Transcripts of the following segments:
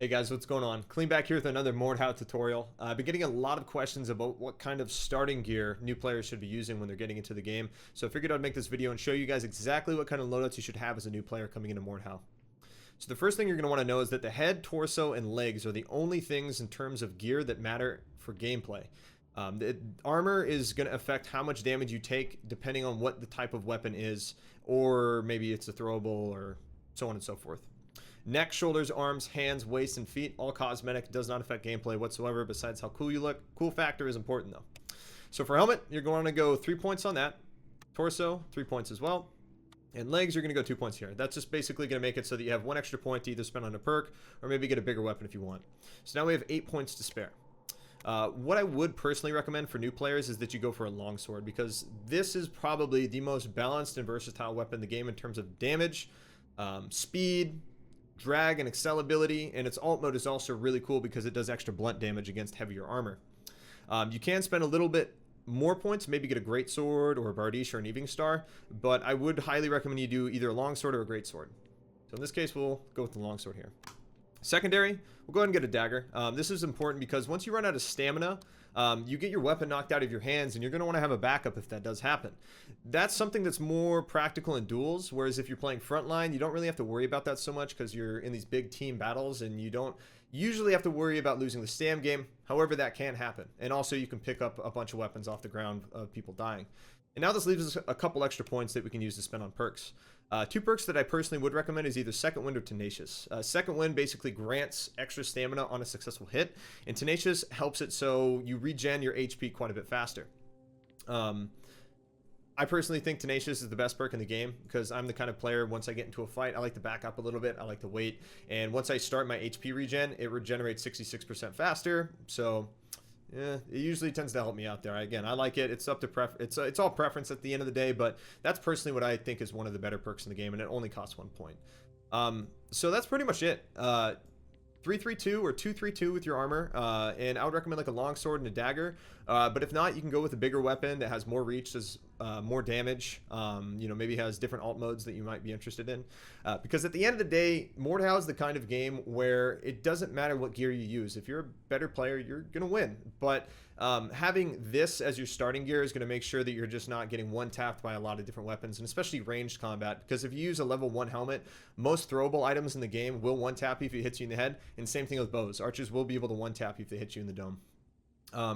Hey guys, what's going on? Clean back here with another Mordhau tutorial. I've been getting a lot of questions about what kind of starting gear new players should be using when they're getting into the game. So I figured I'd make this video and show you guys exactly what kind of loadouts you should have as a new player coming into Mordhau. So the first thing you're going to want to know is that the head, torso, and legs are the only things in terms of gear that matter for gameplay. The armor is going to affect how much damage you take depending on what the type of weapon is, or maybe it's a throwable or so on and so forth. Neck, shoulders, arms, hands, waist, and feet, all cosmetic, does not affect gameplay whatsoever besides how cool you look. Cool factor is important though. So for helmet, you're going to go 3 points on that. Torso, 3 points as well. And legs, you're going to go 2 points here. That's just basically going to make it so that you have 1 extra point to either spend on a perk or maybe get a bigger weapon if you want. So now we have 8 points to spare. What I would personally recommend for new players is that you go for a longsword, because this is probably the most balanced and versatile weapon in the game in terms of damage, speed, drag, and excel ability, and its alt mode is also really cool because it does extra blunt damage against heavier armor. You can spend a little bit more points, maybe get a great sword or a Bardiche or an Evening Star, but I would highly recommend you do either a longsword or a great sword. So in this case, we'll go with the longsword here. Secondary, we'll go ahead and get a dagger. This is important because once you run out of stamina, you get your weapon knocked out of your hands, and you're going to want to have a backup if that does happen. That's something that's more practical in duels, whereas if you're playing frontline, you don't really have to worry about that so much because you're in these big team battles, and you don't usually have to worry about losing the stam game. However, that can happen. And also, you can pick up a bunch of weapons off the ground of people dying. And now this leaves us a couple extra points that we can use to spend on perks. 2 perks that I personally would recommend is either Second Wind or Tenacious. Second Wind basically grants extra stamina on a successful hit, and Tenacious helps it so you regen your HP quite a bit faster. I personally think Tenacious is the best perk in the game because I'm the kind of player, once I get into a fight, I like to back up a little bit, I like to wait, and once I start my HP regen, it regenerates 66% faster, so yeah, it usually tends to help me out there. Again, I like it. It's up to it's all preference at the end of the day, but that's personally what I think is one of the better perks in the game, and it only costs 1 point. So that's pretty much it. 3-3-2 or 2-3-2 with your armor, and I would recommend like a longsword and a dagger. But if not, you can go with a bigger weapon that has more reach, does more damage. You know, maybe has different alt modes that you might be interested in. Because at the end of the day, Mordhau is the kind of game where it doesn't matter what gear you use. If you're a better player, you're gonna win. But having this as your starting gear is going to make sure that you're just not getting one-tapped by a lot of different weapons, and especially ranged combat, because if you use a level 1 helmet, most throwable items in the game will one-tap you if it hits you in the head, and same thing with bows. Archers will be able to one-tap you if they hit you in the dome.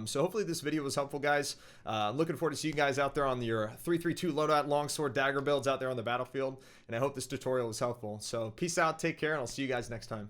So hopefully this video was helpful, guys. Looking forward to see you guys out there on your 3-3-2 loadout longsword dagger builds out there on the battlefield, and I hope this tutorial was helpful. So peace out, take care, and I'll see you guys next time.